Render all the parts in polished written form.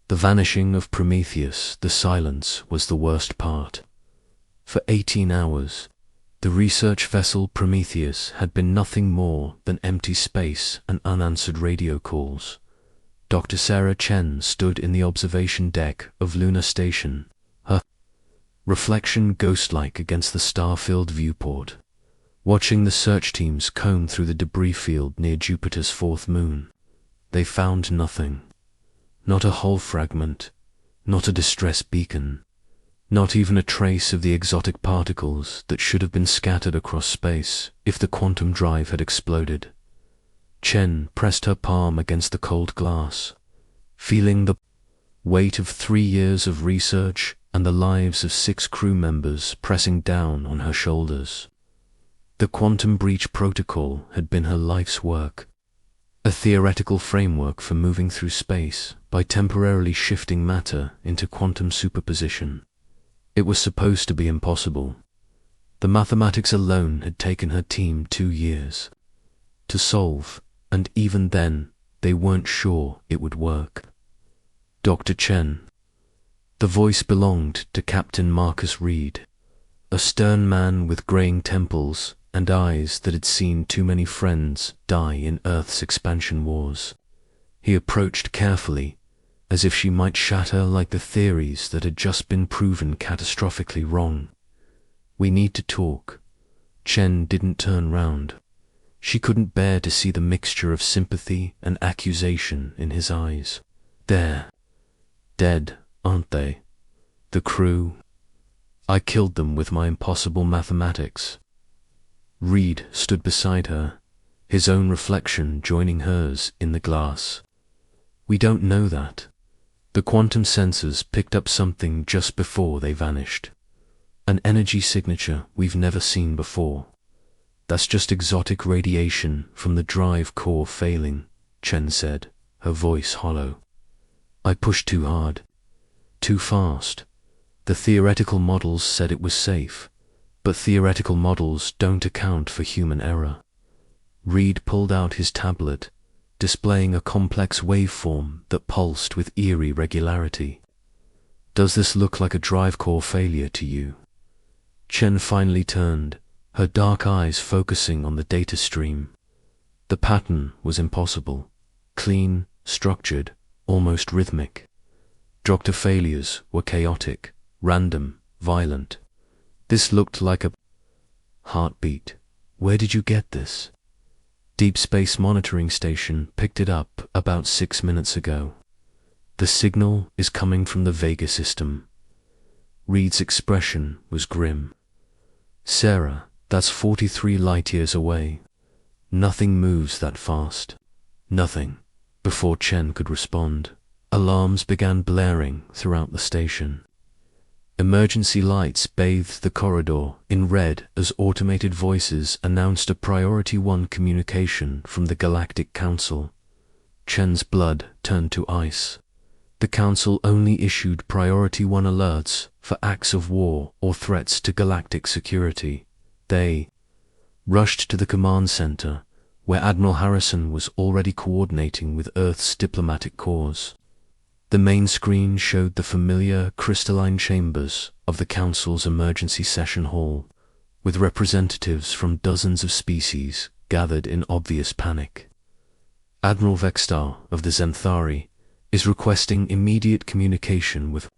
The vanishing of Prometheus, the silence, was the worst part. For 18 hours, the research vessel Prometheus had been nothing more than empty space and unanswered radio calls. Dr. Sarah Chen stood in the observation deck of Lunar Station, her reflection ghost-like against the star-filled viewport, watching the search teams comb through the debris field near Jupiter's fourth moon. They found nothing. Not a hull fragment, not a distress beacon, not even a trace of the exotic particles that should have been scattered across space if the quantum drive had exploded. Chen pressed her palm against the cold glass, feeling the weight of 3 years of research and the lives of 6 crew members pressing down on her shoulders. The quantum breach protocol had been her life's work, a theoretical framework for moving through space by temporarily shifting matter into quantum superposition. It was supposed to be impossible. The mathematics alone had taken her team 2 years to solve, and even then, they weren't sure it would work. Dr. Chen. The voice belonged to Captain Marcus Reed, a stern man with graying temples and eyes that had seen too many friends die in Earth's expansion wars. He approached carefully, as if she might shatter like the theories that had just been proven catastrophically wrong. "We need to talk." Chen didn't turn round. She couldn't bear to see the mixture of sympathy and accusation in his eyes. "They're dead, aren't they? The crew? I killed them with my impossible mathematics." Reed stood beside her, his own reflection joining hers in the glass. "We don't know that. The quantum sensors picked up something just before they vanished. An energy signature we've never seen before. That's just exotic radiation from the drive core failing," Chen said, her voice hollow. "I pushed too hard, too fast. The theoretical models said it was safe, but theoretical models don't account for human error." Reed pulled out his tablet, displaying a complex waveform that pulsed with eerie regularity. "Does this look like a drive core failure to you?" Chen finally turned, her dark eyes focusing on the data stream. The pattern was impossible. Clean, structured, almost rhythmic. Dr. failures were chaotic, random, violent. This looked like a heartbeat. "Where did you get this?" "Deep Space Monitoring Station picked it up about 6 minutes ago. The signal is coming from the Vega system." Reed's expression was grim. "Sarah, that's 43 light-years away. Nothing moves that fast. Nothing." Before Chen could respond, alarms began blaring throughout the station. Emergency lights bathed the corridor in red as automated voices announced a Priority 1 communication from the Galactic Council. Chen's blood turned to ice. The Council only issued Priority 1 alerts for acts of war or threats to galactic security. They rushed to the command center, where Admiral Harrison was already coordinating with Earth's diplomatic corps. The main screen showed the familiar crystalline chambers of the Council's emergency session hall, with representatives from dozens of species gathered in obvious panic. "Admiral Vextar of the Zenthari is requesting immediate communication with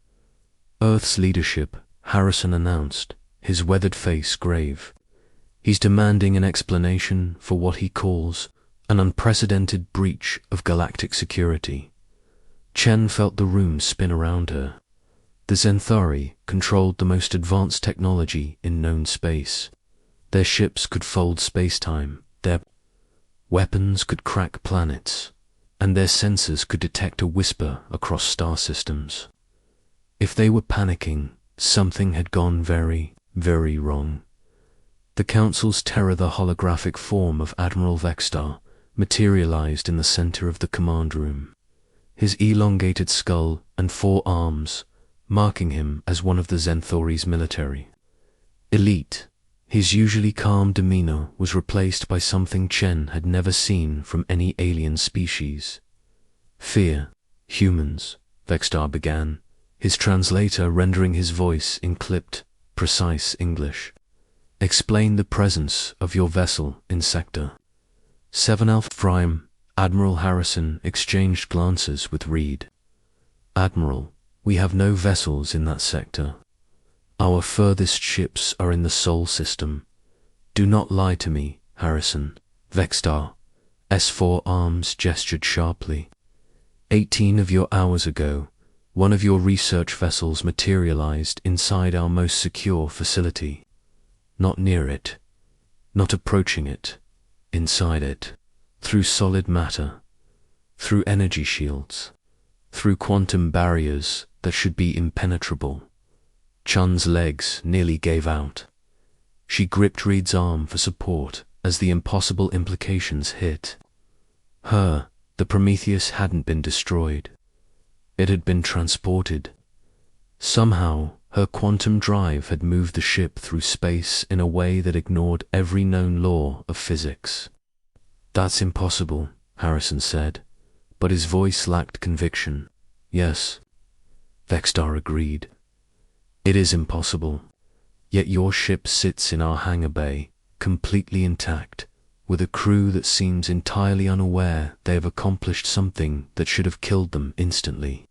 Earth's leadership," Harrison announced, his weathered face grave. "He's demanding an explanation for what he calls an unprecedented breach of galactic security." Chen felt the room spin around her. The Zenthari controlled the most advanced technology in known space. Their ships could fold space-time, their weapons could crack planets, and their sensors could detect a whisper across star systems. If they were panicking, something had gone very, very wrong. The Council's terror, the holographic form of Admiral Vextar, materialized in the center of the command room. His elongated skull and 4 arms, marking him as one of the Zenthori's military. Elite, his usually calm demeanor was replaced by something Chen had never seen from any alien species. Fear, humans, Vextar began, his translator rendering his voice in clipped, precise English. Explain the presence of your vessel in Sector 7 Alpha Prime. Admiral Harrison exchanged glances with Reed. Admiral, we have no vessels in that sector. Our furthest ships are in the Sol system. Do not lie to me, Harrison. Vextar. S4 arms gestured sharply. 18 of your hours ago, one of your research vessels materialized inside our most secure facility. Not near it. Not approaching it. Inside it. Through solid matter. Through energy shields. Through quantum barriers that should be impenetrable. Chun's legs nearly gave out. She gripped Reed's arm for support as the impossible implications hit. The Prometheus hadn't been destroyed. It had been transported. Somehow, her quantum drive had moved the ship through space in a way that ignored every known law of physics. That's impossible, Harrison said, but his voice lacked conviction. Yes, Vextar agreed. It is impossible. Yet your ship sits in our hangar bay, completely intact, with a crew that seems entirely unaware they have accomplished something that should have killed them instantly.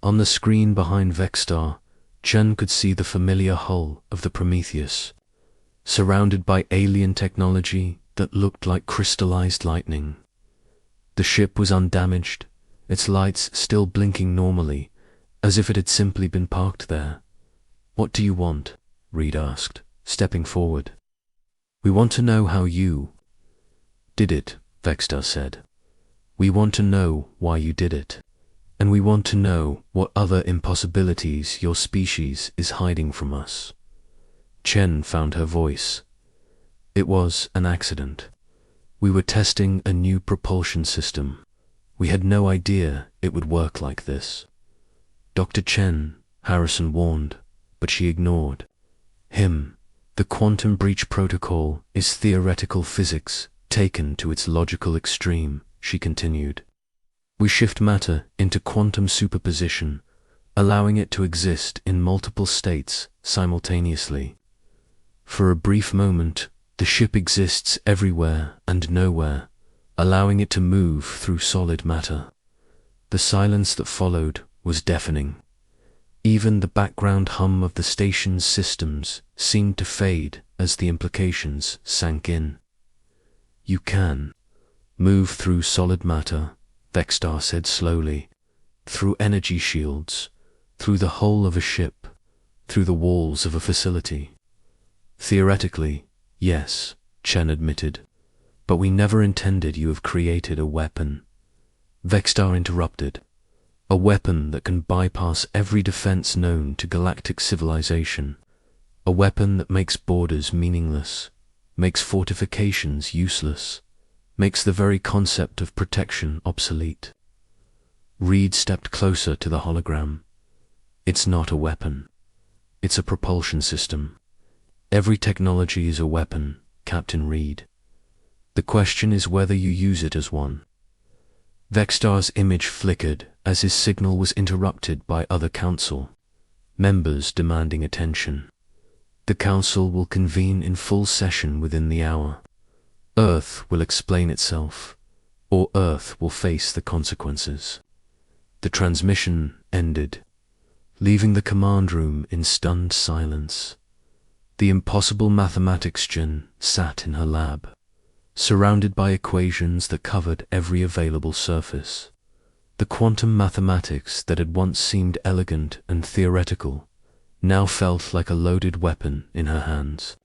On the screen behind Vextar, Chen could see the familiar hull of the Prometheus, surrounded by alien technology that looked like crystallized lightning. The ship was undamaged, its lights still blinking normally, as if it had simply been parked there. What do you want? Reed asked, stepping forward. We want to know how you did it, Vextar said. We want to know why you did it. And we want to know what other impossibilities your species is hiding from us. Chen found her voice. It was an accident. We were testing a new propulsion system. We had no idea it would work like this. Dr. Chen, Harrison warned, but she ignored him. The quantum breach protocol is theoretical physics taken to its logical extreme, she continued. We shift matter into quantum superposition, allowing it to exist in multiple states simultaneously. For a brief moment, the ship exists everywhere and nowhere, allowing it to move through solid matter. The silence that followed was deafening. Even the background hum of the station's systems seemed to fade as the implications sank in. You can move through solid matter, Vextar said slowly, through energy shields, through the hull of a ship, through the walls of a facility. Theoretically, yes, Chen admitted, but we never intended you have created a weapon. Vextar interrupted. A weapon that can bypass every defense known to galactic civilization. A weapon that makes borders meaningless, makes fortifications useless, makes the very concept of protection obsolete. Reed stepped closer to the hologram. It's not a weapon. It's a propulsion system. Every technology is a weapon, Captain Reed. The question is whether you use it as one. Vextar's image flickered as his signal was interrupted by other council members demanding attention. The council will convene in full session within the hour. Earth will explain itself, or Earth will face the consequences. The transmission ended, leaving the command room in stunned silence. The impossible mathematics Jen sat in her lab, surrounded by equations that covered every available surface. The quantum mathematics that had once seemed elegant and theoretical now felt like a loaded weapon in her hands.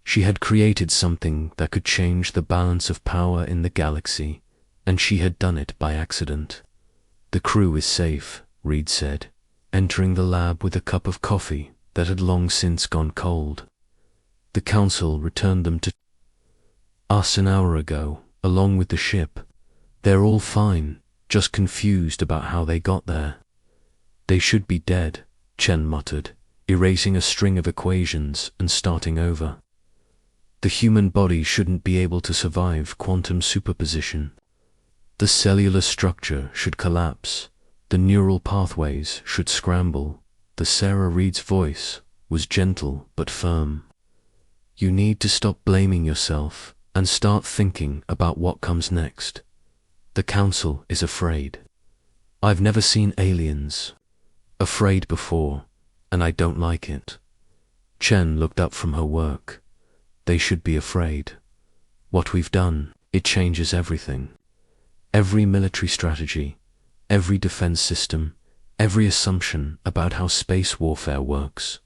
She had created something that could change the balance of power in the galaxy, and she had done it by accident. The crew is safe, Reed said, entering the lab with a cup of coffee that had long since gone cold. The council returned them to us an hour ago, along with the ship. They're all fine, just confused about how they got there. They should be dead, Chen muttered, erasing a string of equations and starting over. The human body shouldn't be able to survive quantum superposition. The cellular structure should collapse, The neural pathways should scramble. The Sarah Reed's voice was gentle but firm. You need to stop blaming yourself and start thinking about what comes next. The Council is afraid. I've never seen aliens afraid before, and I don't like it. Chen looked up from her work. They should be afraid. What we've done, it changes everything. Every military strategy, every defense system, every assumption about how space warfare works.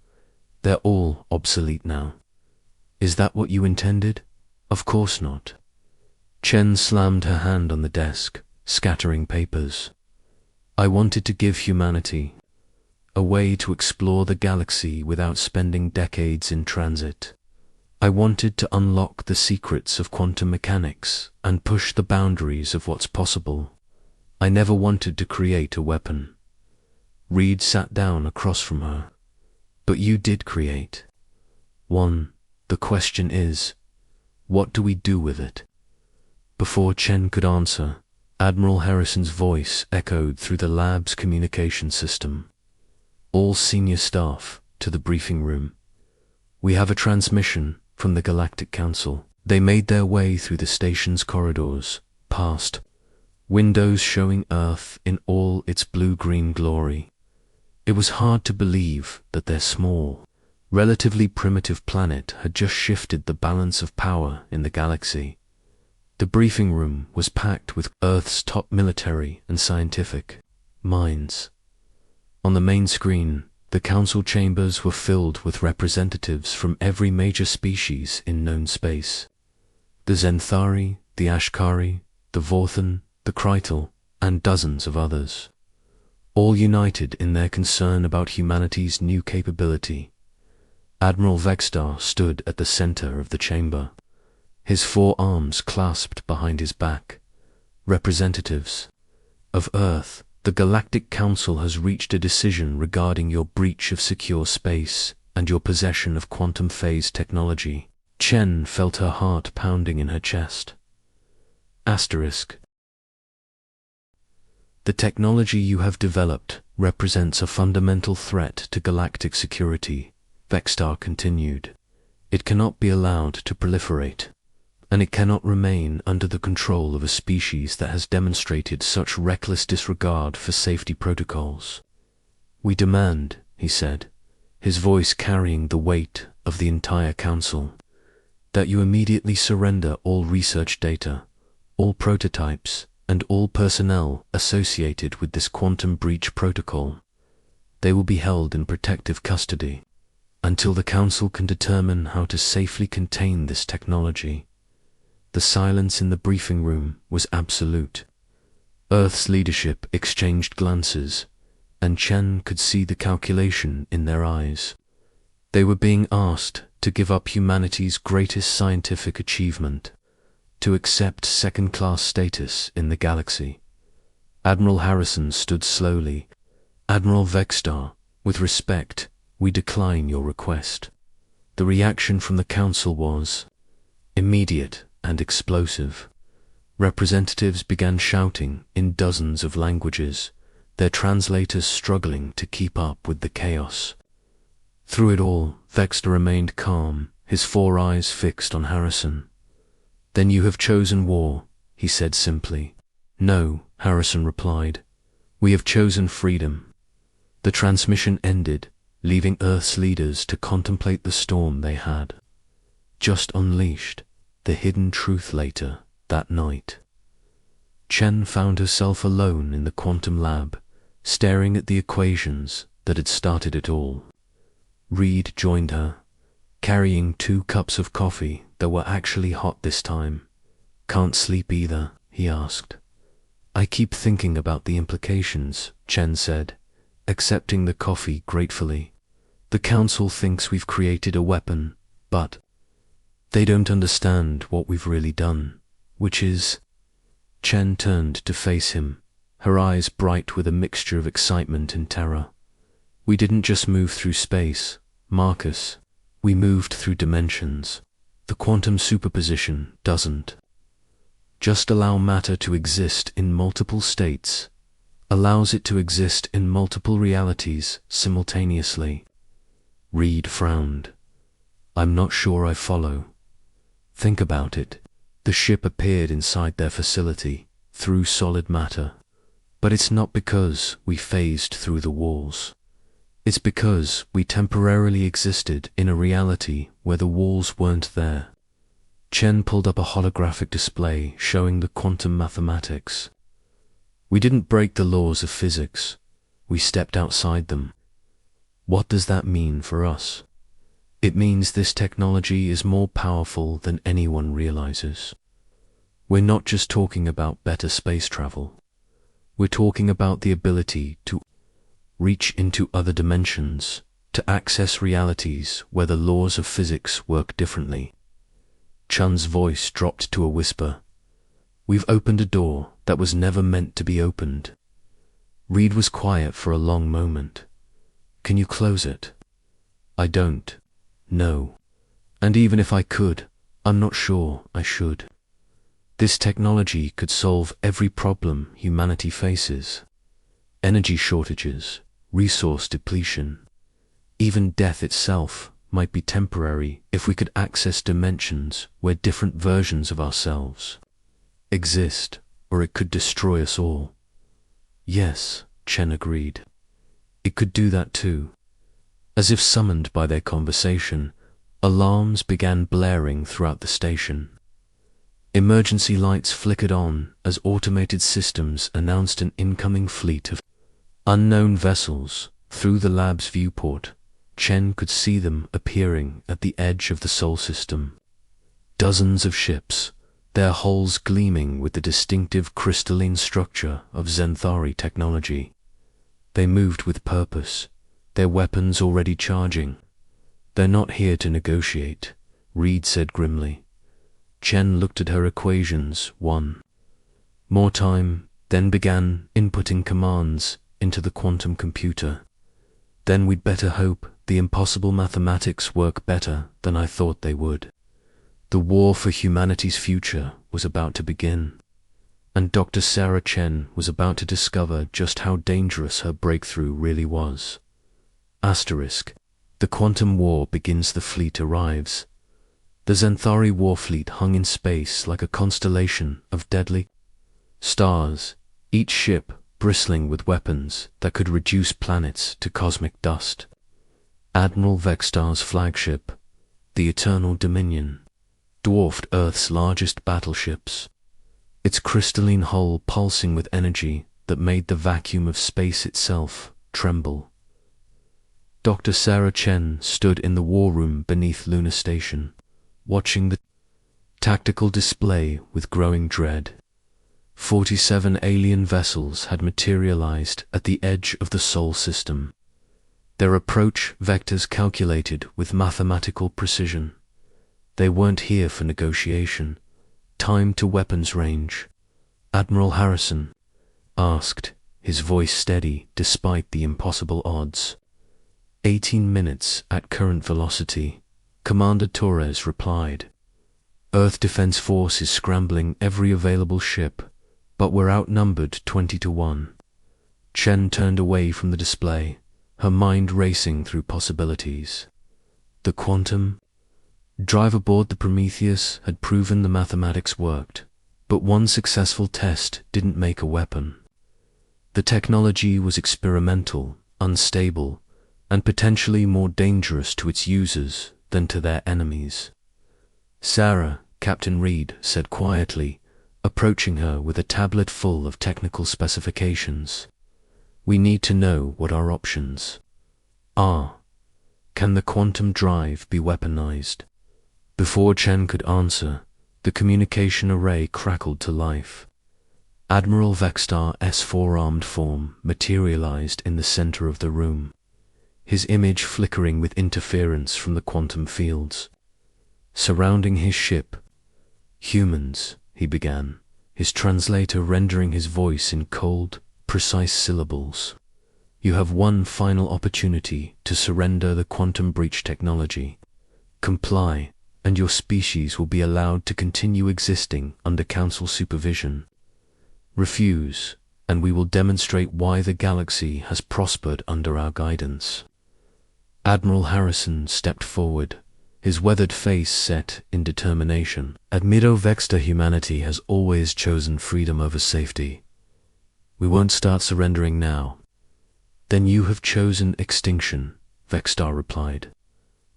They're all obsolete now. Is that what you intended? Of course not. Chen slammed her hand on the desk, scattering papers. I wanted to give humanity a way to explore the galaxy without spending decades in transit. I wanted to unlock the secrets of quantum mechanics and push the boundaries of what's possible. I never wanted to create a weapon. Reed sat down across from her. But you did create one. The question is, what do we do with it? Before Chen could answer, Admiral Harrison's voice echoed through the lab's communication system. All senior staff to the briefing room. We have a transmission from the Galactic Council. They made their way through the station's corridors, past windows showing Earth in all its blue-green glory. It was hard to believe that their small, relatively primitive planet had just shifted the balance of power in the galaxy. The briefing room was packed with Earth's top military and scientific minds. On the main screen, the council chambers were filled with representatives from every major species in known space. The Zenthari, the Ashkari, the Vorthan, the Krytal, and dozens of others. All united in their concern about humanity's new capability. Admiral Vextar stood at the center of the chamber, his 4 arms clasped behind his back. Representatives of Earth, the Galactic Council has reached a decision regarding your breach of secure space and your possession of quantum phase technology. Chen felt her heart pounding in her chest. Asterisk. The technology you have developed represents a fundamental threat to galactic security, Vextar continued. It cannot be allowed to proliferate, and it cannot remain under the control of a species that has demonstrated such reckless disregard for safety protocols. We demand, he said, his voice carrying the weight of the entire council, that you immediately surrender all research data, all prototypes, and all personnel associated with this quantum breach protocol. They will be held in protective custody until the Council can determine how to safely contain this technology. The silence in the briefing room was absolute. Earth's leadership exchanged glances, and Chen could see the calculation in their eyes. They were being asked to give up humanity's greatest scientific achievement, to accept second-class status in the galaxy. Admiral Harrison stood slowly. Admiral Vextar, with respect, we decline your request. The reaction from the Council was immediate and explosive. Representatives began shouting in dozens of languages, their translators struggling to keep up with the chaos. Through it all, Vextar remained calm, his 4 eyes fixed on Harrison. Then you have chosen war, he said simply. No, Harrison replied. We have chosen freedom. The transmission ended, leaving Earth's leaders to contemplate the storm they had just unleashed, the hidden truth later that night. Chen found herself alone in the quantum lab, staring at the equations that had started it all. Reed joined her, carrying 2 cups of coffee that were actually hot this time. Can't sleep either, he asked. I keep thinking about the implications, Chen said, accepting the coffee gratefully. The Council thinks we've created a weapon, but they don't understand what we've really done, which is... Chen turned to face him, her eyes bright with a mixture of excitement and terror. We didn't just move through space, Marcus. We moved through dimensions. The quantum superposition doesn't just allow matter to exist in multiple states. allows it to exist in multiple realities simultaneously. Reed frowned. I'm not sure I follow. Think about it. The ship appeared inside their facility, through solid matter. But it's not because we phased through the walls. It's because we temporarily existed in a reality where the walls weren't there. Chen pulled up a holographic display showing the quantum mathematics. We didn't break the laws of physics. We stepped outside them. What does that mean for us? It means this technology is more powerful than anyone realizes. We're not just talking about better space travel. We're talking about the ability to reach into other dimensions, to access realities where the laws of physics work differently. Chun's voice dropped to a whisper. We've opened a door that was never meant to be opened. Reed was quiet for a long moment. Can you close it? I don't. No. And even if I could, I'm not sure I should. This technology could solve every problem humanity faces. Energy shortages, resource depletion, even death itself might be temporary if we could access dimensions where different versions of ourselves exist, or it could destroy us all. Yes, Chen agreed. It could do that too. As if summoned by their conversation, alarms began blaring throughout the station. Emergency lights flickered on as automated systems announced an incoming fleet of unknown vessels. Through the lab's viewport, Chen could see them appearing at the edge of the Sol system. Dozens of ships, their hulls gleaming with the distinctive crystalline structure of Zenthari technology. They moved with purpose, their weapons already charging. They're not here to negotiate, Reed said grimly. Chen looked at her equations, more time, then began inputting commands into the quantum computer. Then we'd better hope the impossible mathematics work better than I thought they would. The war for humanity's future was about to begin, and Dr. Sarah Chen was about to discover just how dangerous her breakthrough really was. Asterisk. The quantum war begins. The fleet arrives. The Zenthari war fleet hung in space like a constellation of deadly stars, each ship bristling with weapons that could reduce planets to cosmic dust. Admiral Vextar's flagship, the Eternal Dominion, dwarfed Earth's largest battleships, its crystalline hull pulsing with energy that made the vacuum of space itself tremble. Dr. Sarah Chen stood in the war room beneath Lunar Station, watching the tactical display with growing dread. 47 alien vessels had materialized at the edge of the Sol system, their approach vectors calculated with mathematical precision. They weren't here for negotiation. Time to weapons range. Admiral Harrison asked, his voice steady despite the impossible odds. 18 minutes at current velocity, Commander Torres replied. Earth Defense Force is scrambling every available ship, but we're outnumbered 20-1. Chen turned away from the display, her mind racing through possibilities. The quantum drive aboard the Prometheus had proven the mathematics worked, but one successful test didn't make a weapon. The technology was experimental, unstable, and potentially more dangerous to its users than to their enemies. Sarah, Captain Reed said quietly, approaching her with a tablet full of technical specifications. We need to know what our options are. Can the quantum drive be weaponized? Before Chen could answer, the communication array crackled to life. Admiral Vextar's four-armed form materialized in the center of the room, his image flickering with interference from the quantum fields. Surrounding his ship, humans, he began, his translator rendering his voice in cold, precise syllables. You have one final opportunity to surrender the quantum breach technology. Comply, and your species will be allowed to continue existing under Council supervision. Refuse, and we will demonstrate why the galaxy has prospered under our guidance." Admiral Harrison stepped forward, his weathered face set in determination. "Admiro Vexta, humanity has always chosen freedom over safety. We won't start surrendering now." "Then you have chosen extinction," Vextar replied.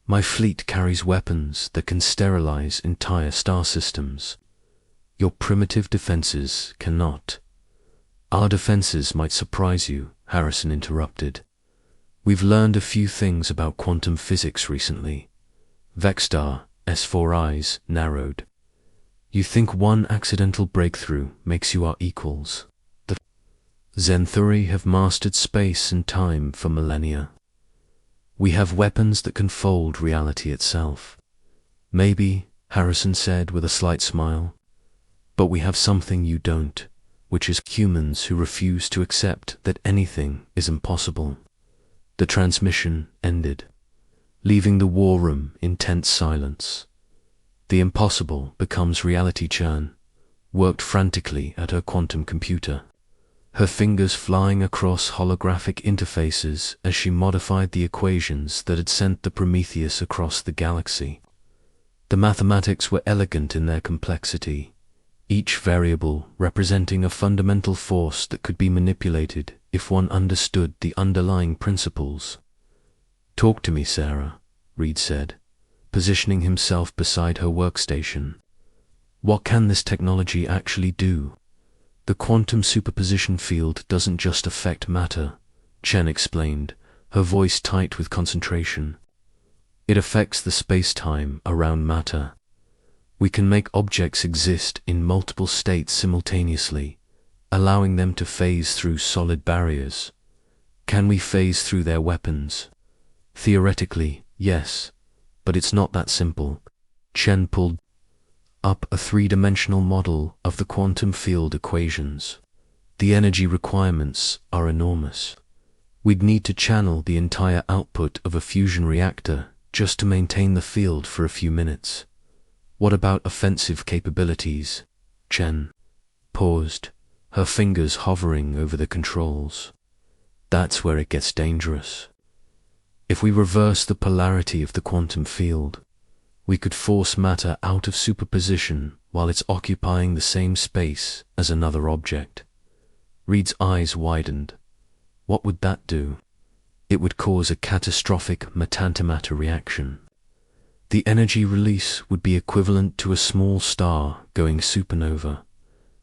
"My fleet carries weapons that can sterilize entire star systems. Your primitive defenses cannot." "Our defenses might surprise you," Harrison interrupted. "We've learned a few things about quantum physics recently." Vextar S4 eyes narrowed. "You think one accidental breakthrough makes you our equals? The Zenthuri have mastered space and time for millennia. We have weapons that can fold reality itself." "Maybe," Harrison said with a slight smile, "but we have something you don't, which is humans who refuse to accept that anything is impossible." The transmission ended, leaving the war room in tense silence. The impossible becomes reality. Chan worked frantically at her quantum computer, her fingers flying across holographic interfaces as she modified the equations that had sent the Prometheus across the galaxy. The mathematics were elegant in their complexity, each variable representing a fundamental force that could be manipulated if one understood the underlying principles. "Talk to me, Sarah," Reed said, positioning himself beside her workstation. "What can this technology actually do?" "The quantum superposition field doesn't just affect matter," Chen explained, her voice tight with concentration. "It affects the space-time around matter. We can make objects exist in multiple states simultaneously, allowing them to phase through solid barriers. Can we phase through their weapons? Theoretically, yes, but it's not that simple." Chen pulled up a three-dimensional model of the quantum field equations. "The energy requirements are enormous. We'd need to channel the entire output of a fusion reactor just to maintain the field for a few minutes." "What about offensive capabilities?" Chen paused, her fingers hovering over the controls. "That's where it gets dangerous. If we reverse the polarity of the quantum field, we could force matter out of superposition while it's occupying the same space as another object." Reed's eyes widened. "What would that do?" "It would cause a catastrophic matter-to-matter reaction. The energy release would be equivalent to a small star going supernova."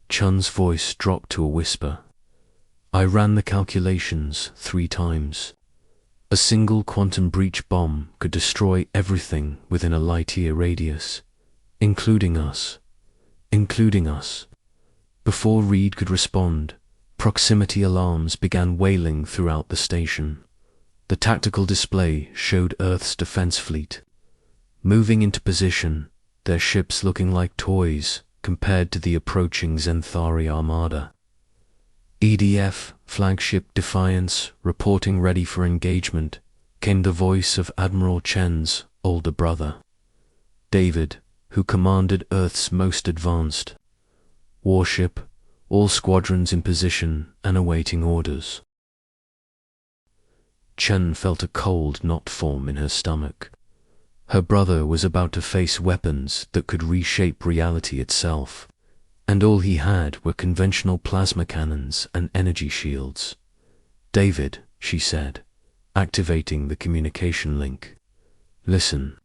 Chun's voice dropped to a whisper. "I ran the calculations 3 times. A single quantum breach bomb could destroy everything within a light-year radius, including us. Including us." Before Reed could respond, proximity alarms began wailing throughout the station. The tactical display showed Earth's defense fleet moving into position, their ships looking like toys compared to the approaching Zenthari armada. "EDF, flagship Defiance, reporting ready for engagement," came the voice of Admiral Chen's older brother, David, who commanded Earth's most advanced warship, all squadrons in position and awaiting orders. Chen felt a cold knot form in her stomach. Her brother was about to face weapons that could reshape reality itself, and all he had were conventional plasma cannons and energy shields. "David," she said, activating the communication link, "listen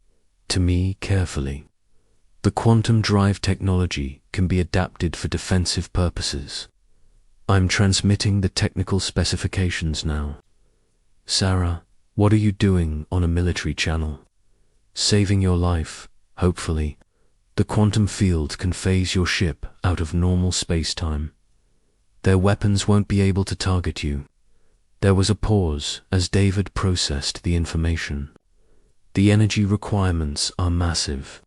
to me carefully. The quantum drive technology can be adapted for defensive purposes. I'm transmitting the technical specifications now. Sarah, what are you doing on a military channel? Saving your life, hopefully. The quantum field can phase your ship out of normal space-time. Their weapons won't be able to target you." There was a pause as David processed the information. "The energy requirements are massive.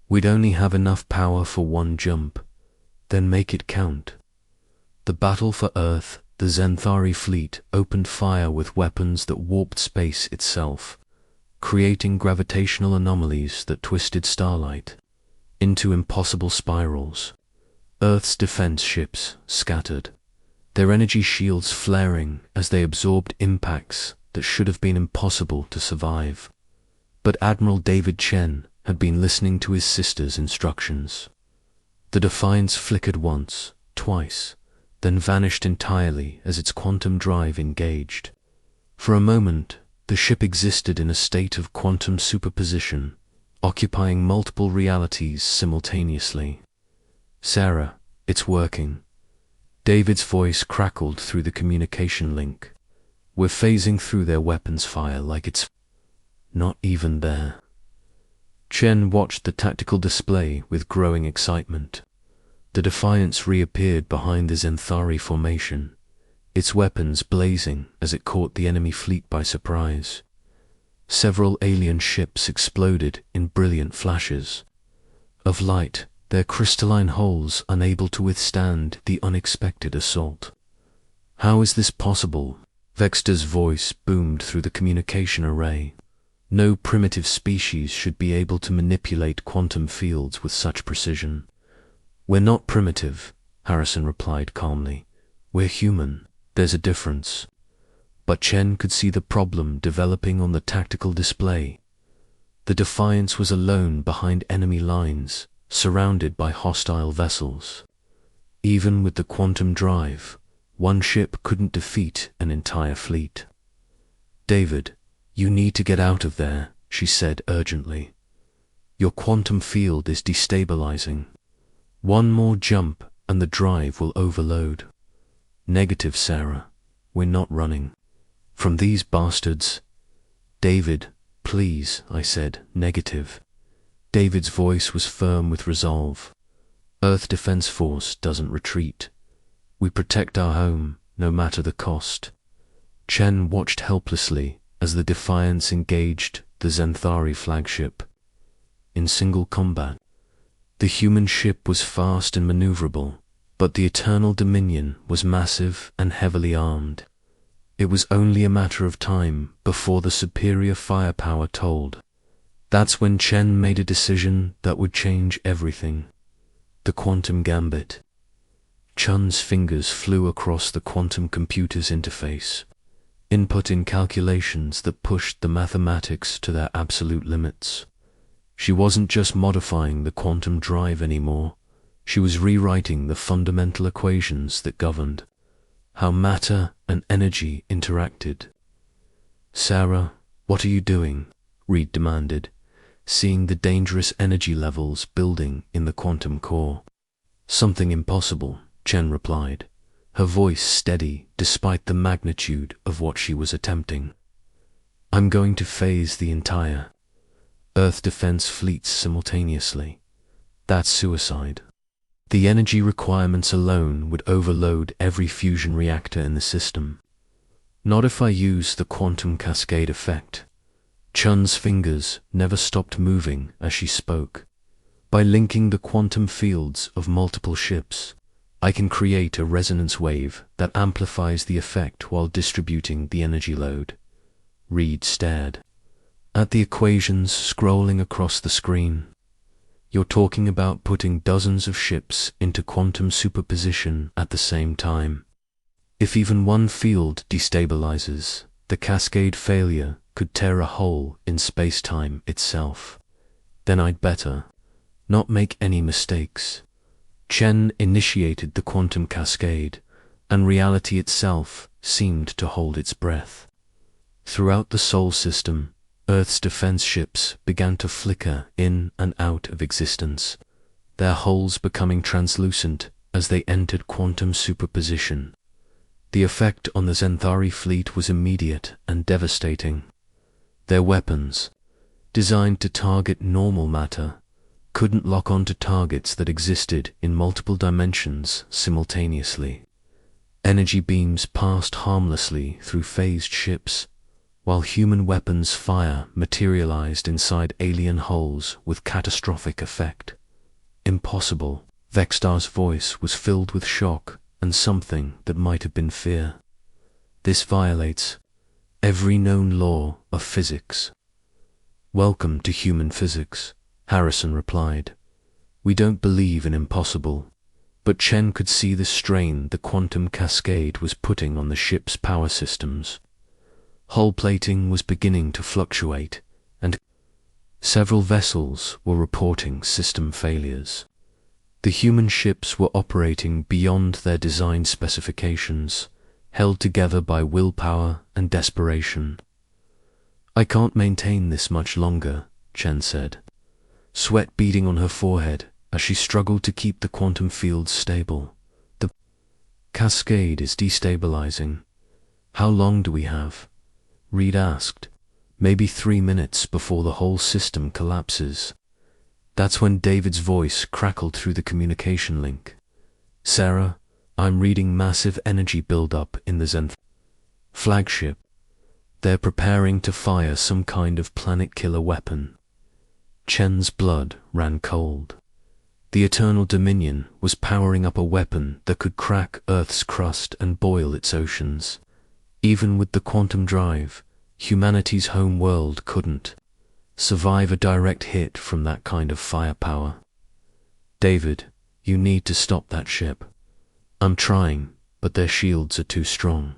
We'd only have enough power for one jump. Then make it count." The battle for Earth, the Zenthari fleet opened fire with weapons that warped space itself, creating gravitational anomalies that twisted starlight into impossible spirals. Earth's defense ships scattered, their energy shields flaring as they absorbed impacts that should have been impossible to survive. But Admiral David Chen had been listening to his sister's instructions. The Defiance flickered once, twice, then vanished entirely as its quantum drive engaged. For a moment, the ship existed in a state of quantum superposition, occupying multiple realities simultaneously. "Sarah, it's working." David's voice crackled through the communication link. "We're phasing through their weapons fire like it's not even there." Chen watched the tactical display with growing excitement. The Defiance reappeared behind the Zenthari formation, its weapons blazing as it caught the enemy fleet by surprise. Several alien ships exploded in brilliant flashes of light, their crystalline hulls unable to withstand the unexpected assault. "How is this possible?" Vexter's voice boomed through the communication array. "No primitive species should be able to manipulate quantum fields with such precision." "We're not primitive," Harrison replied calmly. "We're human. There's a difference." But Chen could see the problem developing on the tactical display. The Defiance was alone behind enemy lines, surrounded by hostile vessels. Even with the quantum drive, one ship couldn't defeat an entire fleet. "David, you need to get out of there," she said urgently. "Your quantum field is destabilizing. One more jump and the drive will overload." "Negative, Sarah. We're not running from these bastards." "David, please," I said. "Negative." David's voice was firm with resolve. "Earth Defense Force doesn't retreat. We protect our home, no matter the cost." Chen watched helplessly as the Defiance engaged the Zenthari flagship. In single combat, the human ship was fast and maneuverable, but the Eternal Dominion was massive and heavily armed. It was only a matter of time before the superior firepower told. That's when Chen made a decision that would change everything. The quantum gambit. Chun's fingers flew across the quantum computer's interface, inputting calculations that pushed the mathematics to their absolute limits. She wasn't just modifying the quantum drive anymore. She was rewriting the fundamental equations that governed how matter and energy interacted. "Sarah, what are you doing?" Reed demanded, seeing the dangerous energy levels building in the quantum core. "Something impossible," Chen replied, her voice steady despite the magnitude of what she was attempting. "I'm going to phase the entire Earth defense fleets simultaneously. That's suicide. The energy requirements alone would overload every fusion reactor in the system. Not if I use the quantum cascade effect." Chun's fingers never stopped moving as she spoke. "By linking the quantum fields of multiple ships, I can create a resonance wave that amplifies the effect while distributing the energy load." Reed stared at the equations scrolling across the screen. "You're talking about putting dozens of ships into quantum superposition at the same time. If even one field destabilizes, the cascade failure could tear a hole in space-time itself. Then I'd better not make any mistakes." Chen initiated the quantum cascade, and reality itself seemed to hold its breath. Throughout the Sol system, Earth's defense ships began to flicker in and out of existence, their hulls becoming translucent as they entered quantum superposition. The effect on the Zenthari fleet was immediate and devastating. Their weapons, designed to target normal matter, couldn't lock onto targets that existed in multiple dimensions simultaneously. Energy beams passed harmlessly through phased ships, while human weapons fire materialized inside alien hulls with catastrophic effect. "Impossible." Vextar's voice was filled with shock and something that might have been fear. "This violates every known law of physics." "Welcome to human physics," Harrison replied. "We don't believe in impossible. But Chen could see the strain the quantum cascade was putting on the ship's power systems. Hull plating was beginning to fluctuate, and several vessels were reporting system failures. The human ships were operating beyond their design specifications, held together by willpower and desperation. "I can't maintain this much longer," Chen said, sweat beading on her forehead as she struggled to keep the quantum field stable. "The cascade is destabilizing. How long do we have?" Reed asked. "Maybe 3 minutes before the whole system collapses." That's when David's voice crackled through the communication link. "Sarah, I'm reading massive energy buildup in the Zenth flagship. They're preparing to fire some kind of planet-killer weapon." Chen's blood ran cold. The Eternal Dominion was powering up a weapon that could crack Earth's crust and boil its oceans. Even with the quantum drive, humanity's home world couldn't survive a direct hit from that kind of firepower. "David, you need to stop that ship." "I'm trying, but their shields are too strong.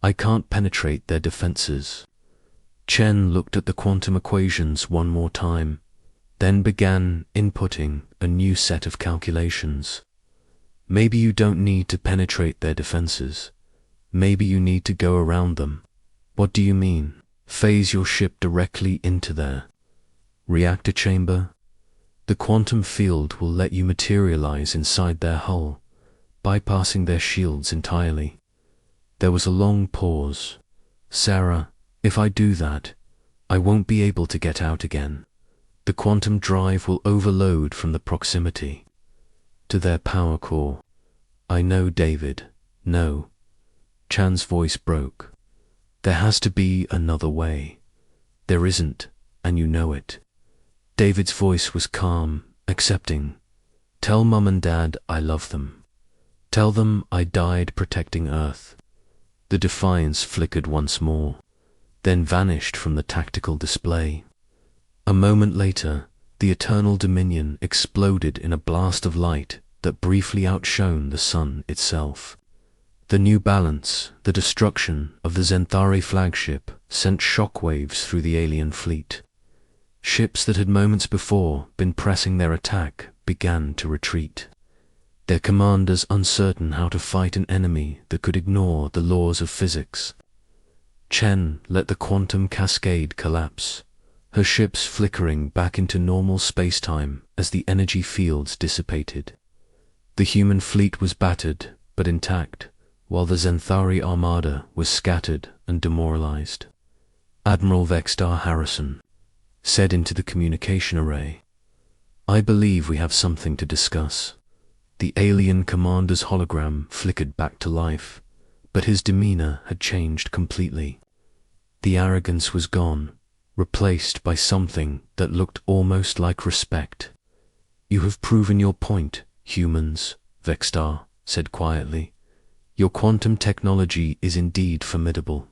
I can't penetrate their defenses." Chen looked at the quantum equations one more time, then began inputting a new set of calculations. "Maybe you don't need to penetrate their defenses. Maybe you need to go around them." "What do you mean?" "Phase your ship directly into their reactor chamber. The quantum field will let you materialize inside their hull, bypassing their shields entirely." There was a long pause. "Sarah, if I do that, I won't be able to get out again. The quantum drive will overload from the proximity to their power core." "I know, David, no." Chan's voice broke. "There has to be another way. There isn't, and you know it." David's voice was calm, accepting. "Tell Mum and Dad I love them. Tell them I died protecting Earth." The defiance flickered once more, then vanished from the tactical display. A moment later, the Eternal Dominion exploded in a blast of light that briefly outshone the sun itself. The new balance, the destruction of the Zenthari flagship, sent shockwaves through the alien fleet. Ships that had moments before been pressing their attack began to retreat, their commanders uncertain how to fight an enemy that could ignore the laws of physics. Chen let the quantum cascade collapse, her ships flickering back into normal space-time as the energy fields dissipated. The human fleet was battered, but intact, while the Zenthari armada was scattered and demoralized. Admiral Vextar Harrison said into the communication array, "I believe we have something to discuss." The alien commander's hologram flickered back to life, but his demeanor had changed completely. The arrogance was gone, replaced by something that looked almost like respect. "You have proven your point, humans," Vextar said quietly. "Your quantum technology is indeed formidable,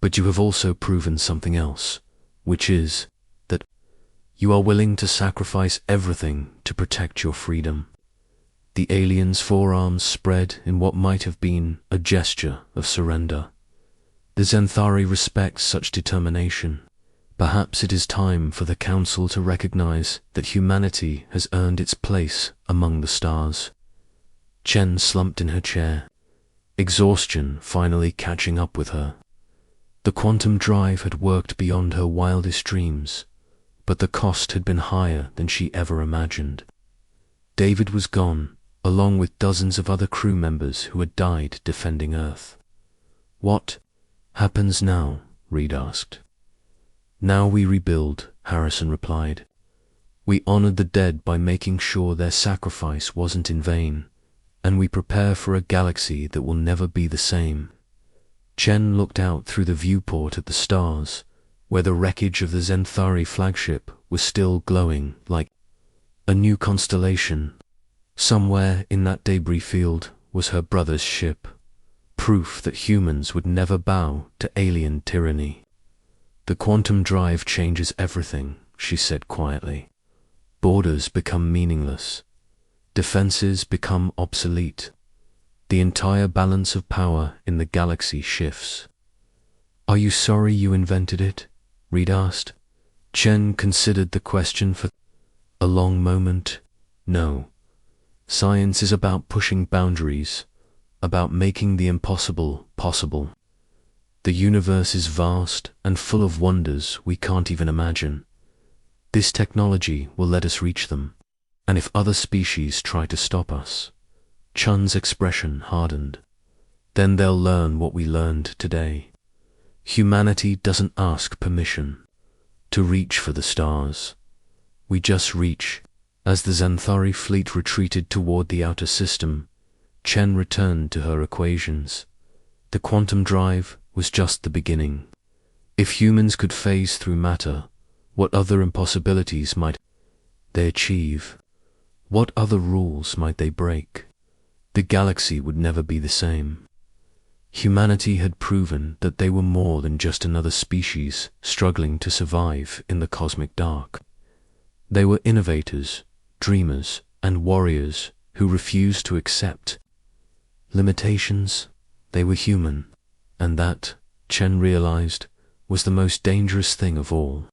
but you have also proven something else, which is that you are willing to sacrifice everything to protect your freedom." The alien's forearms spread in what might have been a gesture of surrender. "The Zenthari respects such determination. Perhaps it is time for the Council to recognize that humanity has earned its place among the stars." Chen slumped in her chair, exhaustion finally catching up with her. The quantum drive had worked beyond her wildest dreams, but the cost had been higher than she ever imagined. David was gone, along with dozens of other crew members who had died defending Earth. "What happens now?" Reed asked. "Now we rebuild," Harrison replied. "We honored the dead by making sure their sacrifice wasn't in vain, and we prepare for a galaxy that will never be the same." Chen looked out through the viewport at the stars, where the wreckage of the Zenthari flagship was still glowing like a new constellation. Somewhere in that debris field was her brother's ship, proof that humans would never bow to alien tyranny. "The quantum drive changes everything," she said quietly. "Borders become meaningless. Defenses become obsolete. The entire balance of power in the galaxy shifts. Are you sorry you invented it? Reed asked. Chen considered the question for a long moment. No. Science is about pushing boundaries, about making the impossible possible. The universe is vast and full of wonders we can't even imagine. This technology will let us reach them. And if other species try to stop us, Chun's expression hardened. Then they'll learn what we learned today. Humanity doesn't ask permission to reach for the stars. We just reach. As the Xanthari fleet retreated toward the outer system, Chen returned to her equations. The quantum drive was just the beginning. If humans could phase through matter, what other impossibilities might they achieve? What other rules might they break? The galaxy would never be the same. Humanity had proven that they were more than just another species struggling to survive in the cosmic dark. They were innovators, dreamers, and warriors who refused to accept limitations. They were human, and that, Chen realized, was the most dangerous thing of all.